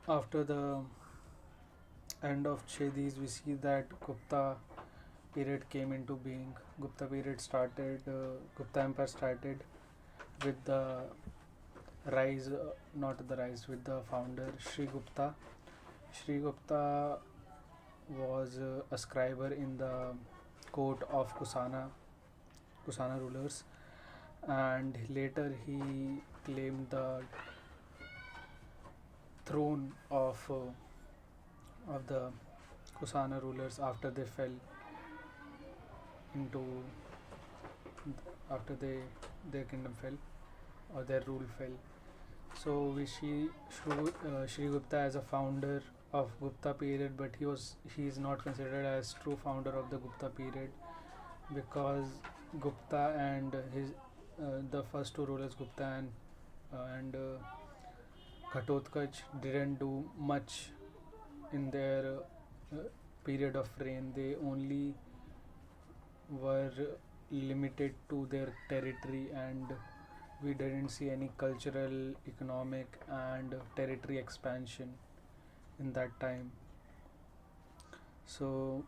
After the end of Chedis, we see that Gupta period came into being. Gupta Empire started with the rise, not the rise, with the founder Sri Gupta. Sri Gupta was a scriber in the court of Kusana rulers, and later he claimed the throne of the Kusana rulers after they fell into after their kingdom fell or their rule fell. So we see Shri Gupta as a founder of Gupta period, but he is not considered as true founder of the Gupta period because Gupta and his the first two rulers Gupta and Ghatotkaч didn't do much in their period of reign. They only were limited to their territory, and we didn't see any cultural, economic, and territory expansion in that time. So,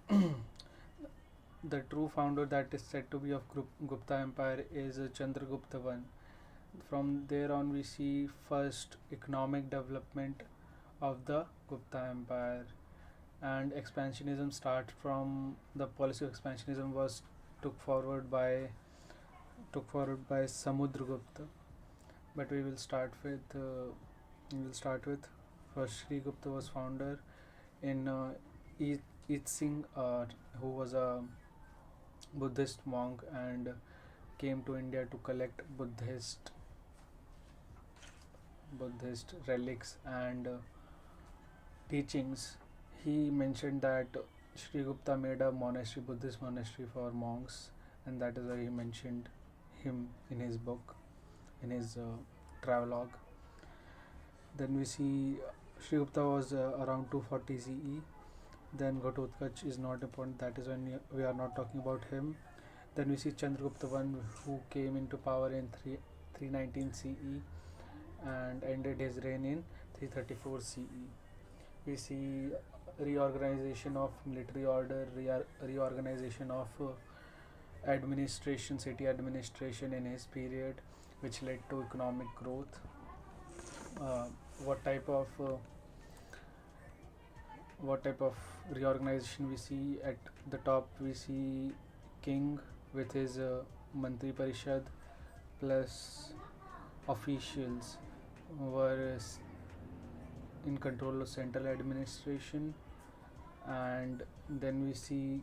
the true founder that is said to be of Gupta Empire is Chandragupta I. From there on, we see first economic development of the Gupta Empire, and expansionism start from the policy of expansionism was took forward by Samudragupta. But we will start with first Sri Gupta was founder in Eat Singh, who was a Buddhist monk and came to India to collect Buddhist relics and teachings. He mentioned that Sri Gupta made a monastery, Buddhist monastery for monks, and that is why he mentioned him in his book, in his travelogue. Then we see Sri Gupta was around 240 CE. Then Ghatotkaч is not important, that is when we are not talking about him. Then we see Chandragupta I, who came into power in 319 CE and ended his reign in 334 CE. We see reorganization of military order, reorganization of city administration in his period, which led to economic growth. Uh, what type of uh, what type of reorganization we see at the top? We see king with his Mantri Parishad plus officials were in control of central administration, and then we see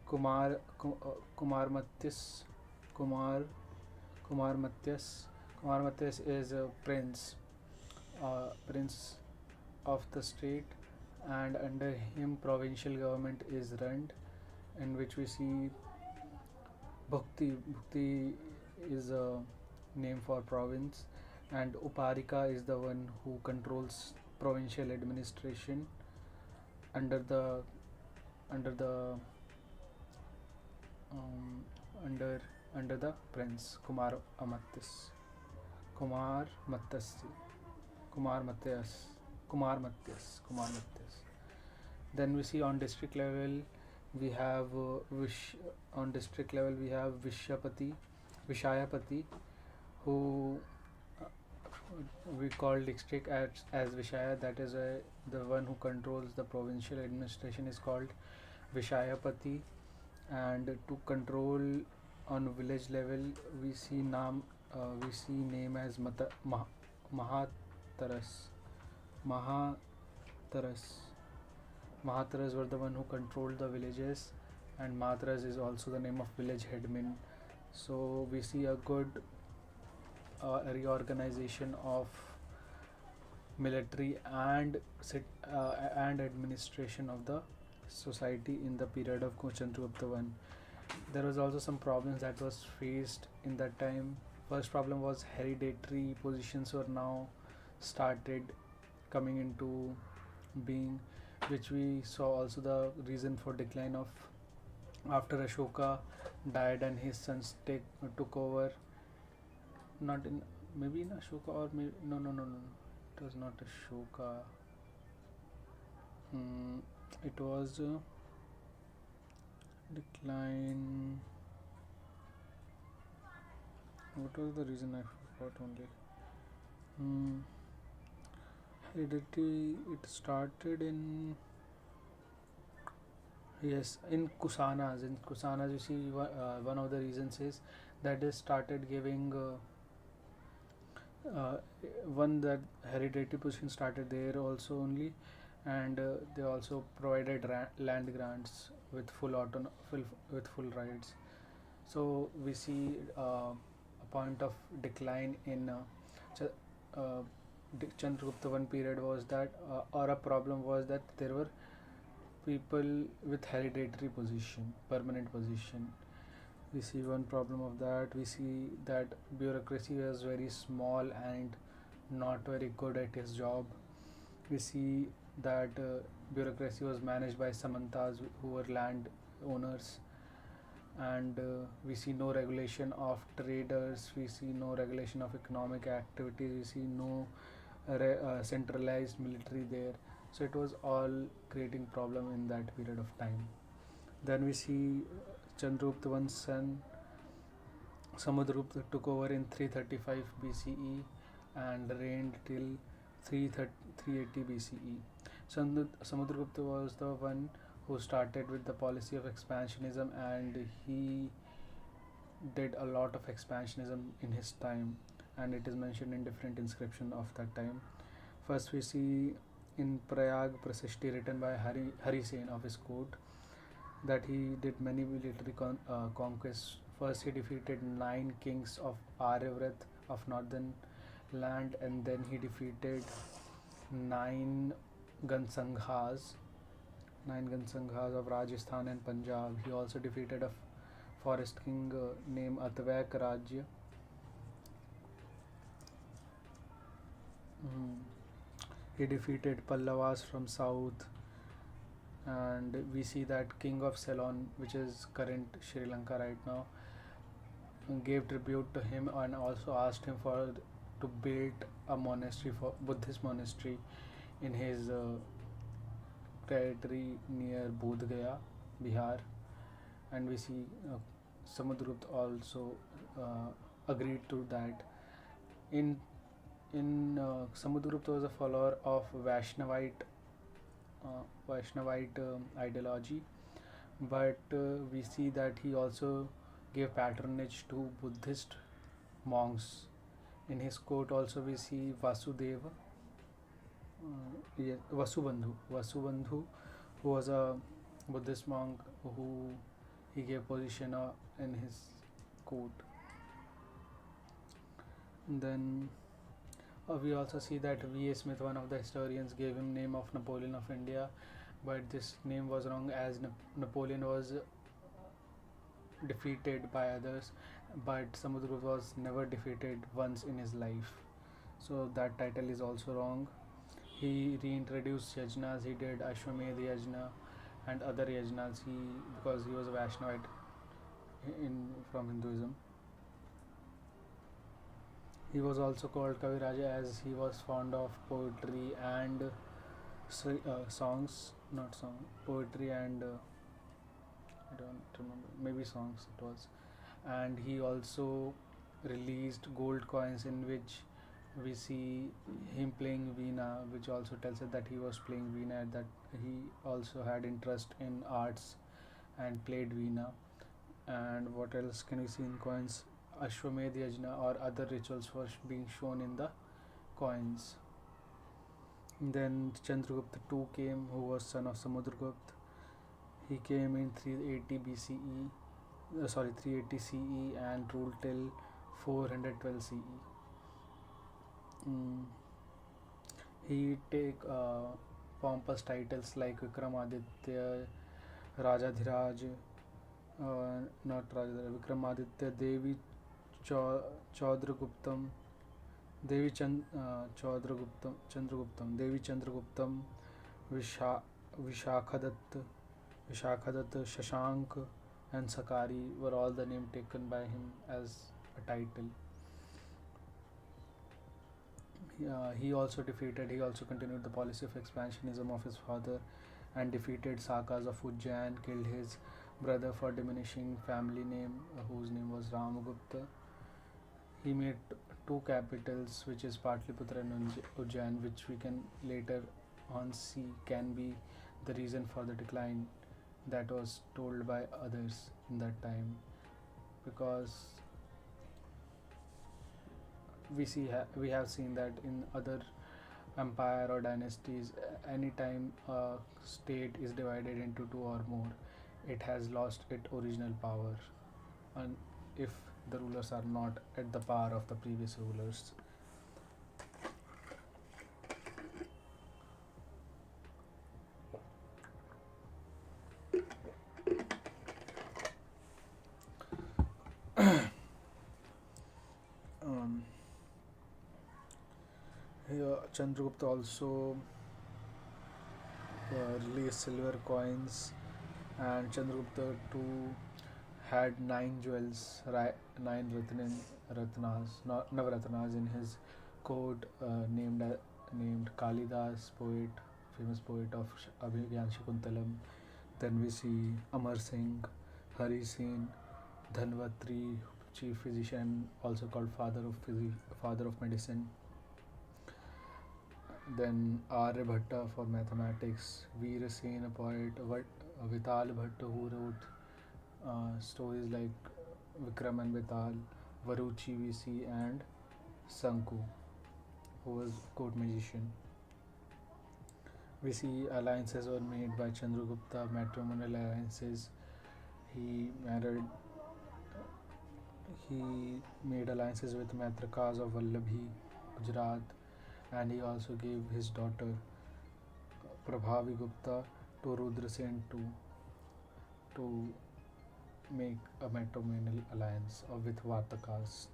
Kumar Matyas. Kumar Kumar Matyas. Kumar Matyas is a prince of the state, and under him provincial government is run, in which we see Bhakti. Bhakti is a name for province, and Uparika is the one who controls provincial administration under the under the um, under under the prince Kumar Matyas Kumar Matyas Kumar Matyas. Then we see on district level we have we have Vishayapati, who we call district as Vishaya. That is the one who controls the provincial administration is called Vishayapati. And to control on village level, we see name as Mahataras. Mahataras. Mahataras were the one who controlled the villages, and Mahataras is also the name of village headman. So we see a good reorganization of military and administration of the society in the period of Chandragupta I. There was also some problems that was faced in that time. First problem was hereditary positions were now started coming into being, which we saw also the reason for decline of after Ashoka died and his sons took over. Not in maybe in Ashoka or maybe no. It was not Ashoka. Mm, it was decline. What was the reason? I forgot only. Mm, heredity. It started in, yes, in Kusanas. In Kusanas, you see, one of the reasons is that they started giving uh, one, that hereditary position started there also only, and they also provided land grants with with full rights. So we see a point of decline in Ch- uh, Chandragupta. One period was that, or a problem was that there were people with hereditary position, permanent position. We see one problem of that. We see that bureaucracy was very small and not very good at his job. We see that bureaucracy was managed by samantas who were land owners, and we see no regulation of traders. We see no regulation of economic activities. We see no centralized military there. So it was all creating problem in that period of time. Then we see Chandragupta one's son Samudragupta took over in 335 BCE and reigned till 380 BCE. Samudragupta was the one who started with the policy of expansionism, and he did a lot of expansionism in his time, and it is mentioned in different inscription of that time. First we see in Prayag Prasishti written by Hari Sen of his court that he did many military conquests. First, he defeated 9 kings of Aryavrat of northern land, and then he defeated 9 Gansanghas, 9 Gansanghas of Rajasthan and Punjab. He also defeated a forest king named Atvaik Rajya. Mhm. He defeated Pallavas from south, and we see that king of Ceylon, which is current Sri Lanka right now, gave tribute to him and also asked him for to build a monastery, for Buddhist monastery, in his territory near Bodh Gaya, Bihar. And we see Samudragupta also agreed to that. In Samudragupta was a follower of Vaishnavite ideology, but we see that he also gave patronage to Buddhist monks. In his court also we see Vasudeva, Vasubandhu, who was a Buddhist monk who he gave position in his court. Then we also see that V. A. Smith, one of the historians, gave him name of Napoleon of India, but this name was wrong, as Napoleon was defeated by others, but Samudragupta was never defeated once in his life. So that title is also wrong. He reintroduced yajnas. He did Ashwamedh yajna and other yajnas. Because he was a Vaishnavite from Hinduism. He was also called Kaviraja as he was fond of poetry and songs, not song, poetry and I don't remember, maybe songs it was. And he also released gold coins in which we see him playing veena, which also tells us that he was playing veena, that he also had interest in arts and played veena. And what else can we see in coins? Ashwamedh yajna or other rituals were being shown in the coins. Then Chandragupta II came, who was son of Samudragupta. He came in 380 BCE, 380 CE, and ruled till 412 CE. He take pompous titles like Vikramaditya, Rajadhiraj, not Rajadhiraj, Vikramaditya, Devi Chaudraguptam, Devi Chandraguptam, Vishakadatta, Shashank, and Sakari were all the name taken by him as a title. He also defeated. He also continued the policy of expansionism of his father, and defeated Sakas of Ujjain, killed his brother for diminishing family name, whose name was Ramagupta. He made two capitals, which is Patliputra and Ujjain, which we can later on see can be the reason for the decline that was told by others in that time, because we have seen that in other empire or dynasties, anytime a state is divided into two or more, it has lost its original power, and if the rulers are not at the power of the previous rulers. um, Here Chandragupta also released silver coins, and Chandragupta too had nine jewels, nine navaratnas in his court, named Kalidas, famous poet of Abhigyan Shakuntalam. Then we see Amar Singh, Hari Singh, Dhanvatri, chief physician, also called father of medicine. Then Aryabhatta for mathematics, Veerasen, a poet, Vital Bhatta, who wrote stories like Vikram and Vital, Varuchi we see, and Sanku, who was court magician. We see alliances were made by Chandragupta, matrimonial alliances. He married, he made alliances with Maitrakas of Vallabhi, Gujarat, and he also gave his daughter Prabhavi Gupta to Rudra Sen to make a matrimonial alliance with Vartakas.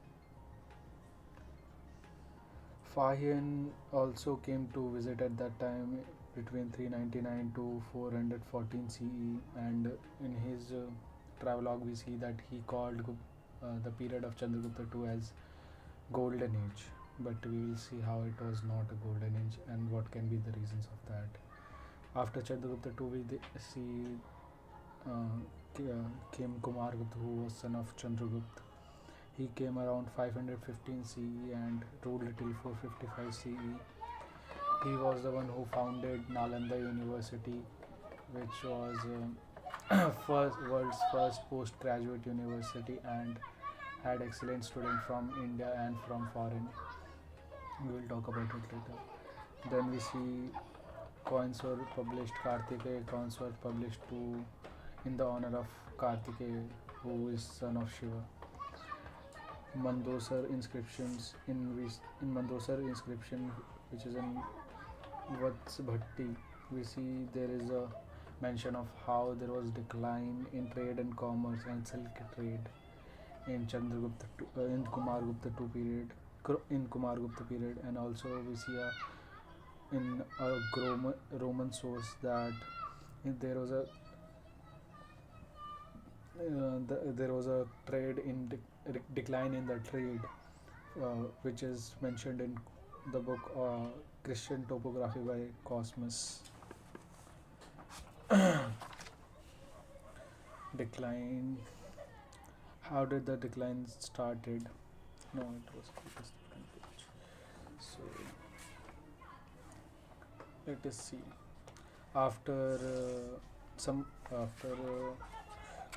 Fahian also came to visit at that time between 399 to 414 CE, and in his travelogue we see that he called the period of Chandragupta II as Golden Age, but we will see how it was not a golden age and what can be the reasons of that. After Chandragupta II, we see came Kumargupta, who was son of Chandragupta. He came around 515 CE and ruled till 455 CE. He was the one who founded Nalanda University, which was world's first postgraduate university, and had excellent students from India and from foreign. We will talk about it later. Then we see coins were published, Kartikeya coins were published in the honor of Kartikeya, who is son of Shiva. Mandosar inscriptions in Mandosar inscription, which is in Vats Bhatti, we see there is a mention of how there was decline in trade and commerce and silk trade in in Kumargupta period, and also we see in a Roman source that there was a there was a trade in decline in the trade, which is mentioned in the book Christian Topography by Cosmas. Decline. How did the decline started? No, it was different page. So let us see. After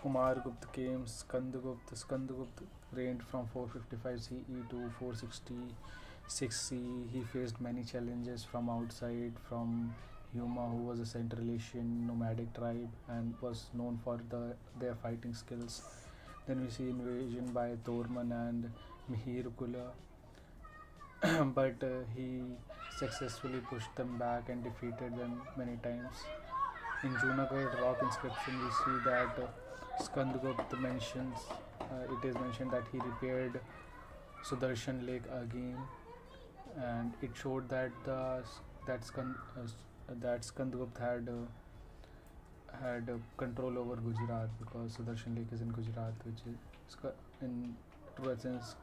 Kumargupta came Skandagupta. Skandagupta reigned from 455 CE to 466 CE. He faced many challenges from outside, from Huma, who was a Central Asian nomadic tribe and was known for their fighting skills. Then we see invasion by Torman and Mihir Kula, but he successfully pushed them back and defeated them many times. In Junagadh rock inscription, we see that Skandagupta mentions, it is mentioned that he repaired Sudarshan Lake again, and it showed that Skandagupta had control over Gujarat, because Sudarshan Lake is in Gujarat, which is in true essence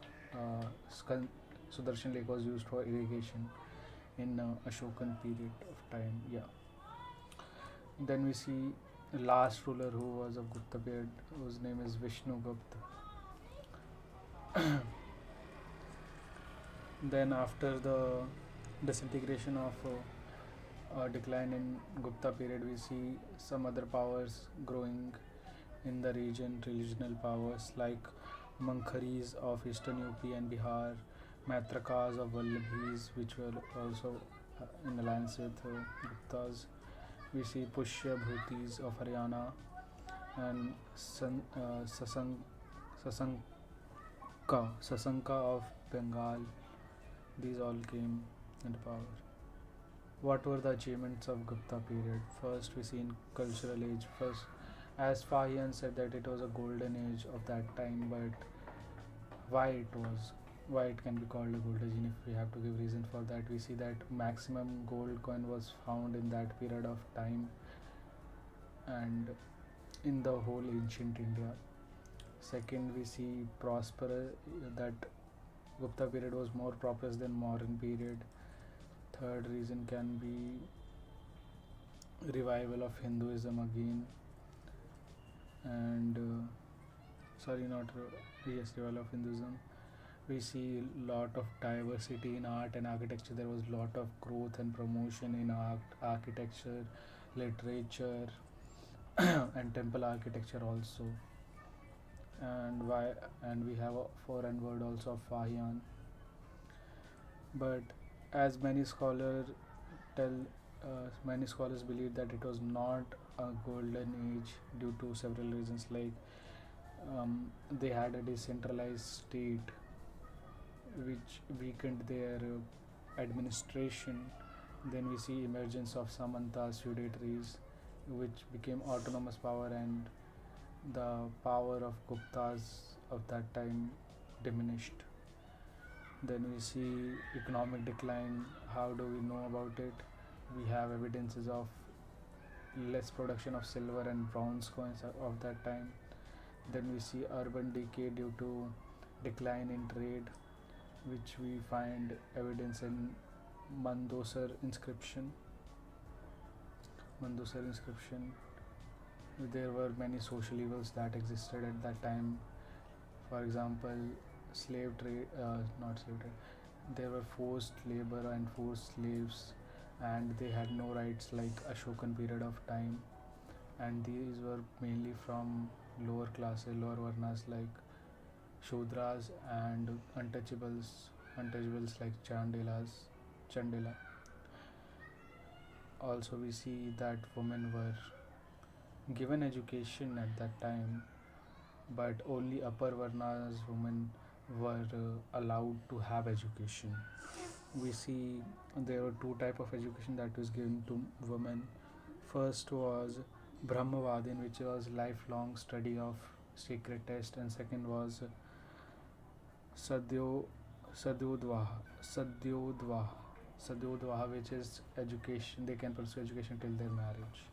Sudarshan Lake was used for irrigation in Ashokan period of time. Yeah. Then we see the last ruler who was of Gupta period, whose name is Vishnu Gupta. Then after the disintegration of decline in Gupta period, we see some other powers growing in the region, regional powers like Mankharis of eastern UP and Bihar, Maitrakas of Vallabhis, which were also in alliance with Guptas. We see Pushya Bhutis of Haryana and Sasanka of Bengal. These all came into power. What were the achievements of Gupta period? First, we see in cultural age. First, as Fahian said that it was a golden age of that time, but why it can be called a golden age, if we have to give reason for that, we see that maximum gold coin was found in that period of time and in the whole ancient India. Second, we see that Gupta period was more prosperous than modern period. Third reason can be revival of Hinduism again, and revival of Hinduism. We see lot of diversity in art and architecture. There was lot of growth and promotion in art, architecture, literature, and temple architecture also. And we have a foreign word also of Fahian. But as tell, many scholars believe that it was not a golden age due to several reasons, like they had a decentralized state which weakened their administration. Then we see emergence of Samantas, feudatories, which became autonomous power, and the power of Guptas of that time diminished. Then we see economic decline. How do we know about it? We have evidences of less production of silver and bronze coins of that time. Then we see urban decay due to decline in trade, which we find evidence in Mandosar inscription. There were many social evils that existed at that time. For example, slave trade, not slave trade. There were forced labor and forced slaves, and they had no rights like Ashokan period of time. And these were mainly from lower classes, lower varnas like Shudras and untouchables like Chandela. Also, we see that women were given education at that time, but only upper varnas women were allowed to have education. We see there were two type of education that was given to women. First was Brahmavadin, which was lifelong study of sacred text, and second was Sadhyo Sadyodvaha, which is education. They can pursue education till their marriage.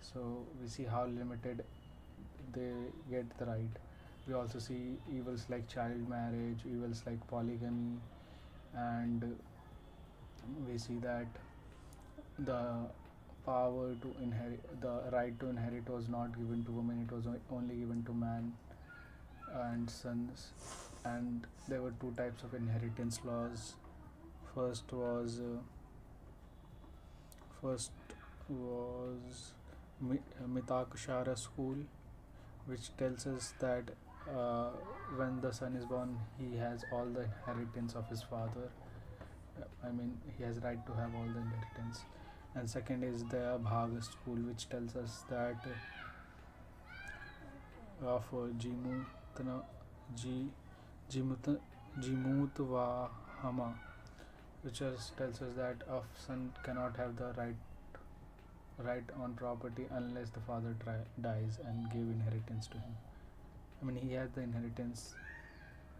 So we see how limited they get the right. We also see evils like child marriage, evils like polygamy, and we see that the the right to inherit was not given to women, it was only given to man and sons. And there were two types of inheritance laws. First was first was Mitakshara school, which tells us that when the son is born, he has all the inheritance of his father. He has right to have all the inheritance. And second is the Bhaga school, which tells us that of Jimutvahama, which tells us that a son cannot have the right on property unless the father dies and give inheritance to him. He has the inheritance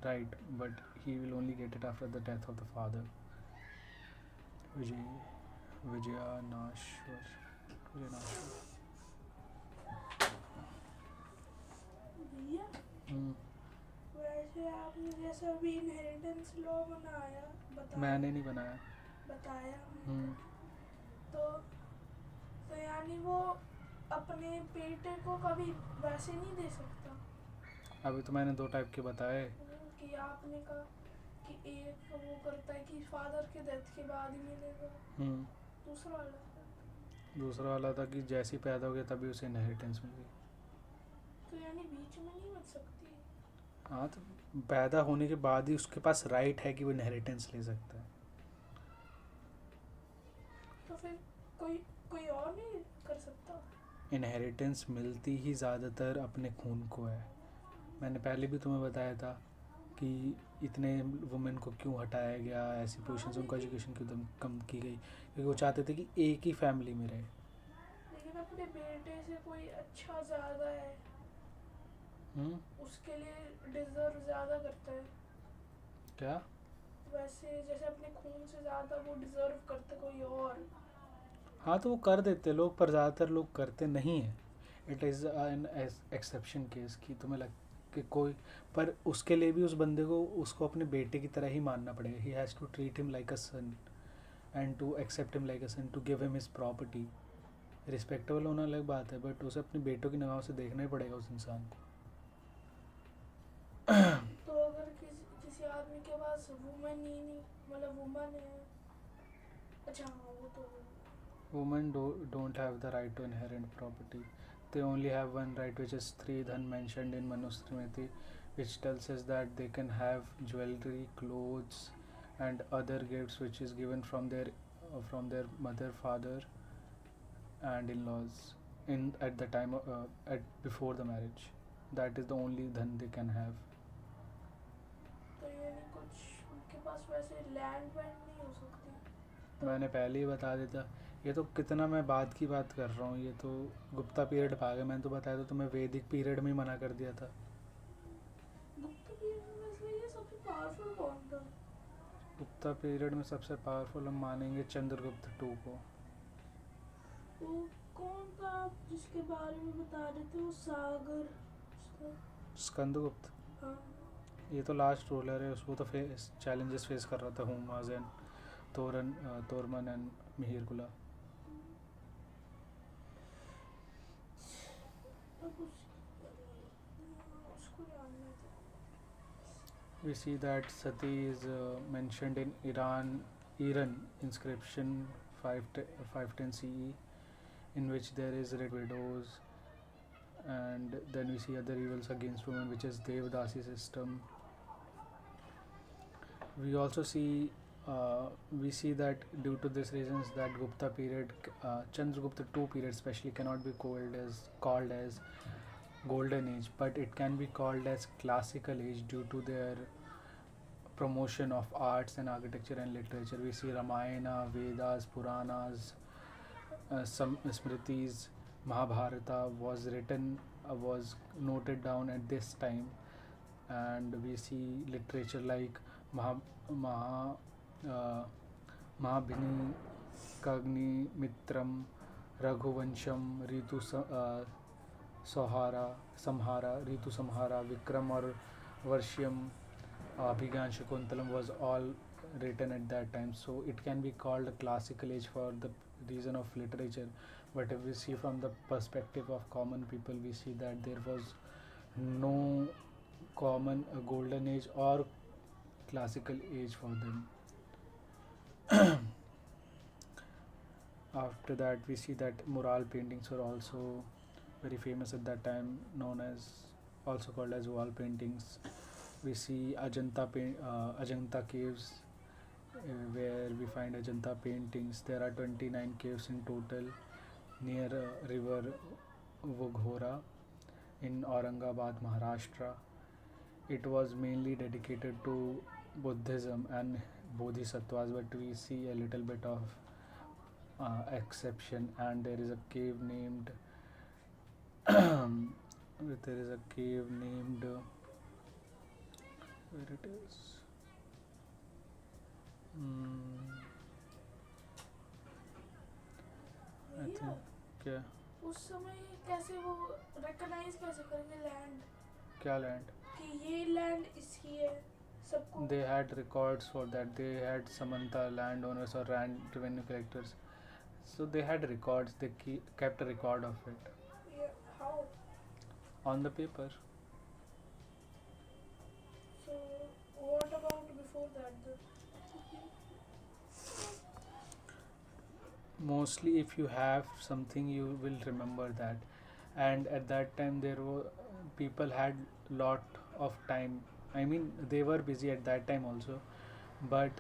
right, but he will only get it after the death of the father. Vijayanashwar. वैसे आपने जैसा अभी inheritance law बनाया मैंने नहीं बनाया। बताया हम्म। तो यानी वो अपने बेटे को कभी वैसे नहीं दे सकता। अभी तो मैंने 2 टाइप के बताए। कि आपने कहा कि एक वो करता है कि फादर के डेथ के बाद ही मिलेगा, दूसरा वाला दूसरा वाला था कि जैसे ही पैदा हो गया तभी उसे इनहेरिटेंस मिल गई। तो यानी बीच में नहीं मिल सकती। हाँ, तो पैदा होने के बाद ही उसके पास राइट है कि वो इनहेरिटेंस ले सकता है। तो फिर कोई कोई और नहीं कर सकता। इनहेरिटेंस मिलती ही ज़्यादातर अपने खून को है। मैंने पहले भी तुम्हें बताया था कि इतने वुमेन को क्यों हटाया गया, ऐसी पोजीशन से उनको एजुकेशन क्यों कम की गई, क्योंकि वो चाहते थे कि एक ही फैमिली में रहे। लेकिन अपने बेटे से कोई अच्छा ज़्यादा है, उसके लिए डिजर्व ज़्यादा करता है। क्या? वैसे जैसे अपने खून से ज़्यादा वो डिजर्व करते कोई और। हाँ, तो वो कर देते लोग, पर ज़्यादातर लोग करते नहीं हैं। It is an exception case कि तुम्हें लग कि कोई, पर उसके लिए भी उस बंदे को उसको अपने बेटे की तरह ही मानना पड़ेगा। He has to treat him like a son and to accept him like a son, to give him his property. Respectable होना अलग बात है, बट उसे अपने बेटों की निगाहों से देखना ही पड़ेगा उस इंसान को। तो अगर किसी आदमी के पास वुमन ही नहीं, मतलब वुमन है, अच्छा हाँ वो तो Women don't have the right to inherit property. They only have one right, which is Stridhan mentioned in Manusmriti, which tells us that they can have jewelry, clothes, and other gifts which is given from their mother, father, and in-laws in at the time at before the marriage. That is the only dhan they can have. तो यानी कुछ उनके पास वैसे land wand नहीं हो सकती। मैंने पहले ही बता देता। ये तो कितना मैं बाद की बात कर रहा हूँ, ये तो गुप्ता पीरियड आ गया। मैंने तो बताया था तुम्हें, वैदिक पीरियड में ही मना कर दिया था। गुप्ता पीरियड में से ये सबसे पावरफुल कौन था? गुप्ता पीरियड में सबसे पावरफुल हम मानेंगे चंद्रगुप्त टू को। वो कौन था जिसके बारे में बता रहे थे, वो सागर स्कंदगुप्त, हाँ। ये तो लास्ट रूलर है। उसको तो चैलेंजेस फेस कर रहा था Humayun, Toramana and Mihirakula. We see that Sati is mentioned in Iran inscription 510 CE, in which there is red widows, and then we see other evils against women, which is Devdasi system. We also see we see that due to these reasons that Gupta period, Chandragupta II period especially, cannot be called as golden age, but it can be called as classical age due to their promotion of arts and architecture and literature. We see Ramayana, Vedas, Puranas, some Smritis, Mahabharata was noted down at this time, and we see literature like Maha uh, Mahabhini, Kagni, Mitram, Raghuvansham, Ritu Samhara, Vikram or Varshyam, Abhigan Shakuntalam was all written at that time. So it can be called a classical age for the reason of literature. But if we see from the perspective of common people, we see that there was no common golden age or classical age for them. After that, we see that mural paintings were also very famous at that time, known as, also called as wall paintings. We see Ajanta caves, where we find Ajanta paintings. There are 29 caves in total near river Vughora in Aurangabad, Maharashtra. It was mainly dedicated to Buddhism and Bodhisattvas, but we see a little bit of exception. And there is a cave named there is a cave named where it is. I think क्या उस समय कैसे वो recognise कैसे करेंगे land? क्या land? कि ये लैंड इसकी है सबको? They had records for that. They had Samantha landowners or land revenue collectors. So they had records. They kept a record of it Yeah, how? on the paper. So what about before that? Mostly, if you have something, you will remember that. And at that time, there were people had lot of time. I mean, they were busy at that time also, but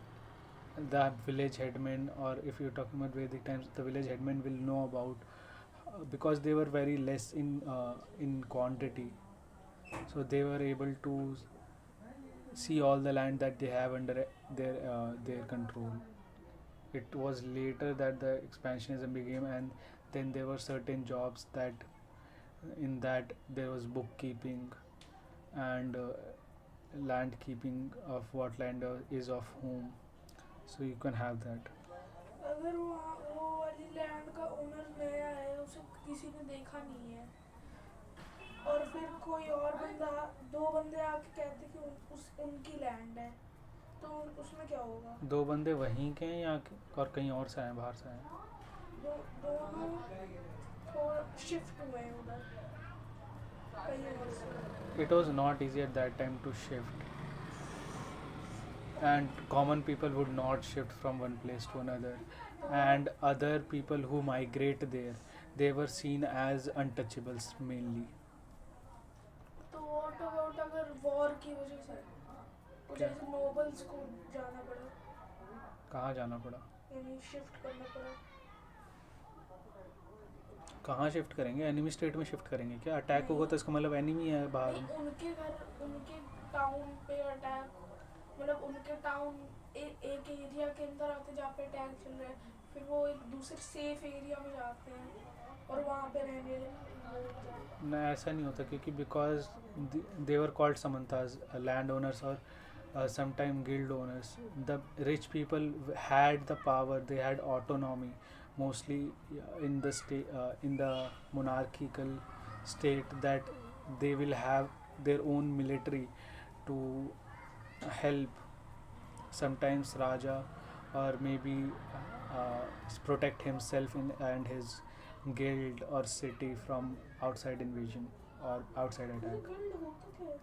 the village headman, or if you're talking about Vedic times, the village headman will know about, because they were very less in quantity, so they were able to see all the land that they have under their control. It was later that the expansionism began, and then there were certain jobs that in that there was bookkeeping and land keeping of what land is of whom, so you can have that. अगर वो वाली land का owner नया है, उसे किसी ने देखा नहीं है, और फिर कोई और बंदा, दो बंदे आके कहते कि उनकी लैंड है, तो उसमें क्या होगा? दो बंदे वहीं के हैं या और कहीं और से आए, बाहर से आए? दोनों थोड़ा शिफ्ट हुए हैं उधर कहीं और से. It was not easy at that time to shift, and common people would not shift from one place to another, and other people who migrate there, they were seen as untouchables mainly. तो what about अगर war की वजह से कुछ क्या? ऐसे nobles को जाना पड़ा, कहाँ जाना पड़ा? यानी शिफ्ट करना पड़ा? कहाँ शिफ्ट करेंगे? एनिमी स्टेट में शिफ्ट करेंगे क्या? अटैक होगा तो इसका मतलब एनिमी है बाहर में. नहीं, उनके घर, उनके टाउन पे अटैक, मतलब उनके टाउन एक एरिया के अंदर आते जहाँ पे अटैक चल रहा है, फिर वो एक दूसरे सेफ एरिया में जाते हैं और वहाँ पे रहने लगते हैं. ना, ऐसा नहीं होता, क्योंकि because they were called samantas, land owners और sometime guild owners. The rich people had the power, they had autonomy, mostly in the state, in the monarchical state, that they will have their own military to help sometimes Raja, or maybe protect himself and his guild or city from outside invasion or outside वो attack. Guild होता क्या है?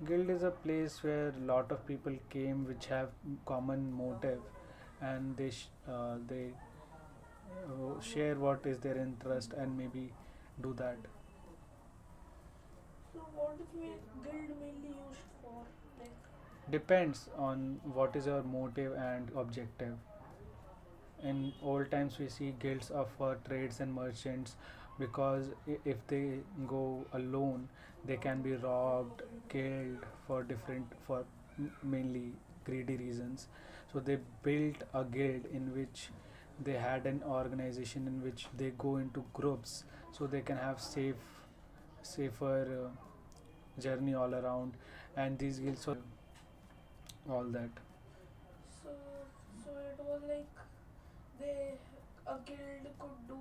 Guild is a place where lot of people came which have common motive, and they share what is their interest and maybe do that. So what is guild mainly used for? Like, Depends on what is your motive and objective. In old times we see guilds of for trades and merchants, because if they go alone, they can be robbed, killed for mainly greedy reasons. So they built a guild in which they had an organization in which they go into groups, so they can have safer journey all around, and these guilds are all that. so it was like they a guild could do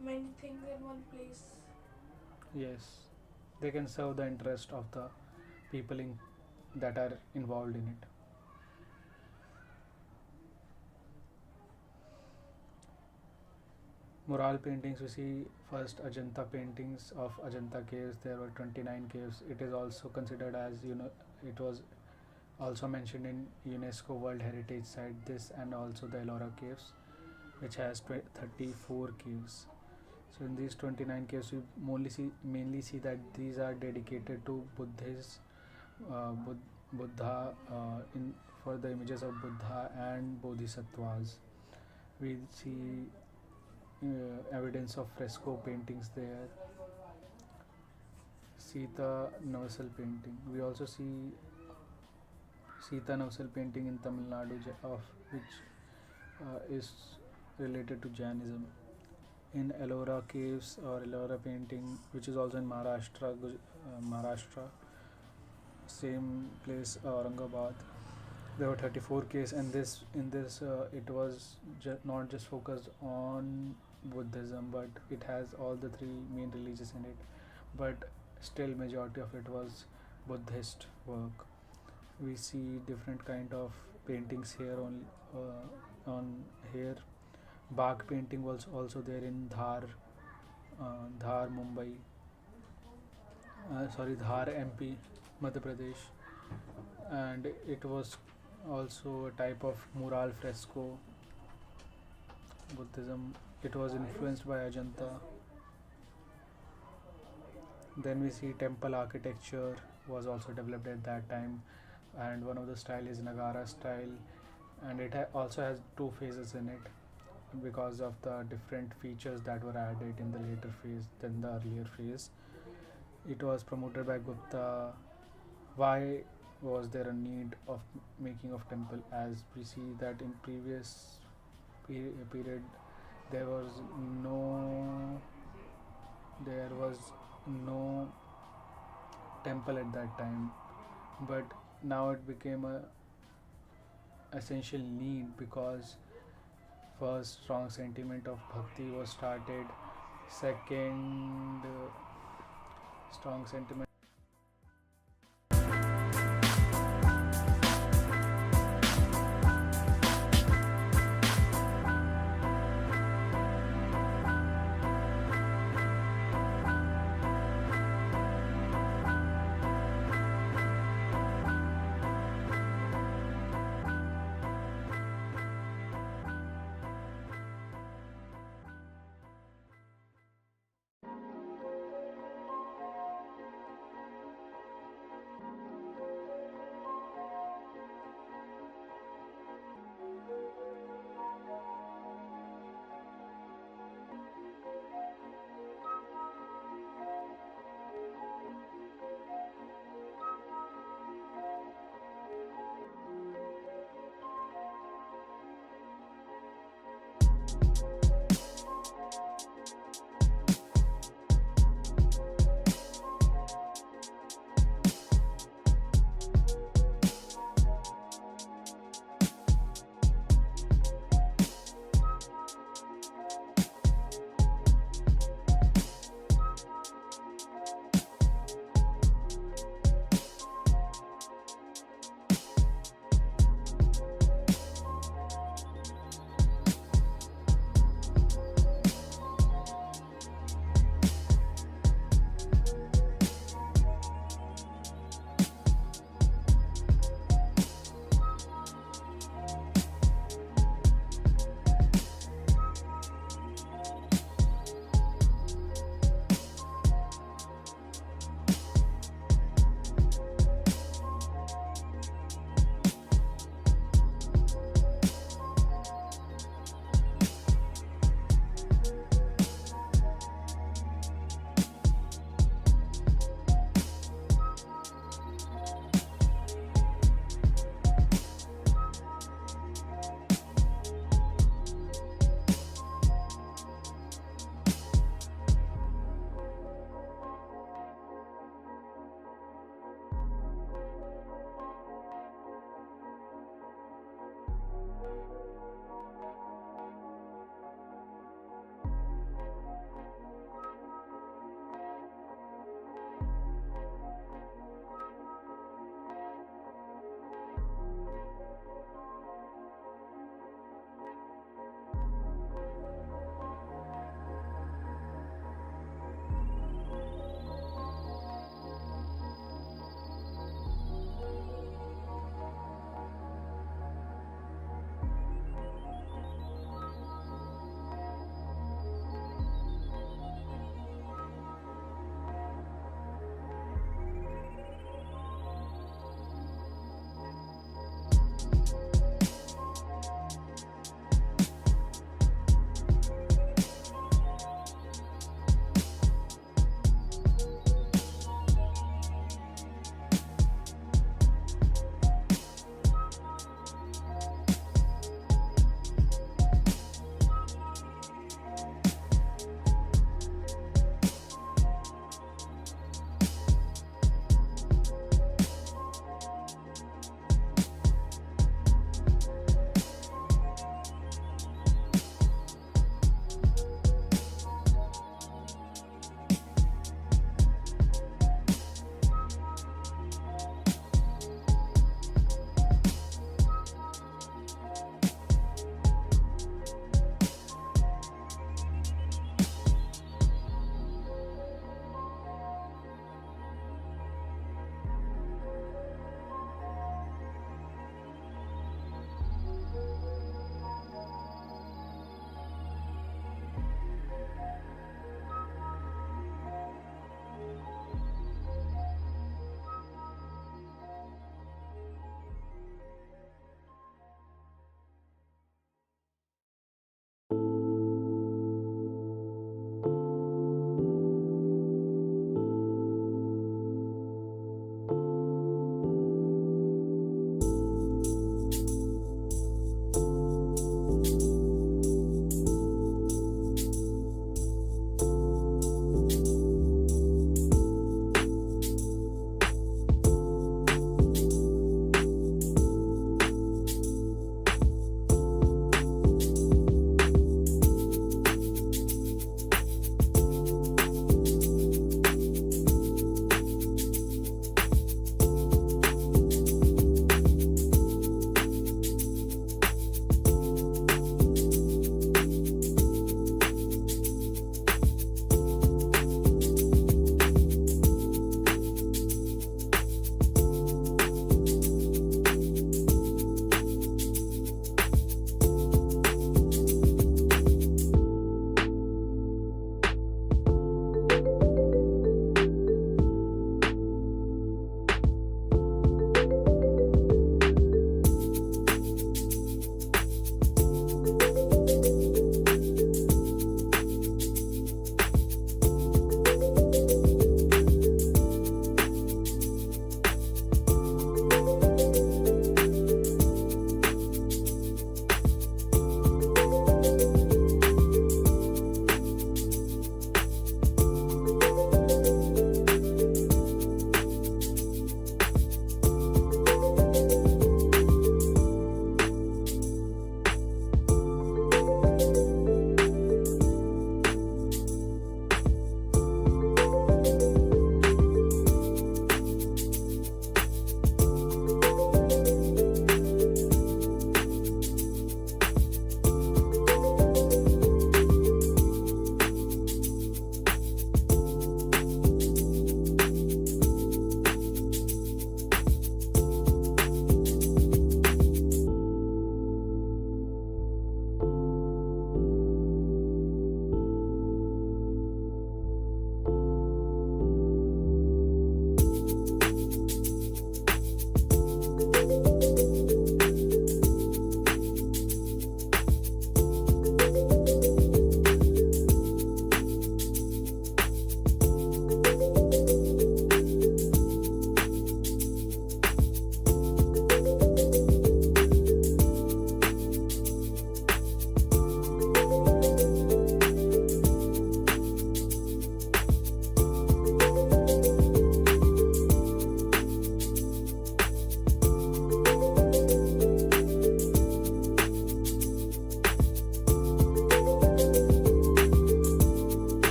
many things in one place. Yes, they can serve the interest of the people that are involved in it. Mural paintings, we see first Ajanta paintings of Ajanta caves. There were 29 caves. It is also considered as, it was also mentioned in UNESCO World Heritage Site, this, and also the Ellora caves, which has 34 caves. So in these 29 caves, we mainly see that these are dedicated to Buddhas, Buddha, for the images of Buddha and Bodhisattvas. We see evidence of fresco paintings there. Sita Navasal painting. We also see Sita Navasal painting in Tamil Nadu, of which is related to Jainism. In Ellora caves or Ellora painting, which is also in Maharashtra, same place, Aurangabad. There were 34 caves, and in this it was not just focused on Buddhism, but it has all the three main religions in it. But still, majority of it was Buddhist work. We see different kind of paintings here on here. Bagh painting was also there in Dhar, Mumbai. Dhar, MP, Madhya Pradesh, and it was also a type of mural fresco Buddhism. It was influenced by Ajanta. Then we see temple architecture was also developed at that time, and one of the style is Nagara style, and it also has two phases in it because of the different features that were added in the later phase than the earlier phase. It was promoted by Gupta. Why was there a need of making of temple? As we see that in previous period there was no there was no temple at that time, but now it became a essential need because first strong sentiment of bhakti was started. Second, strong sentiment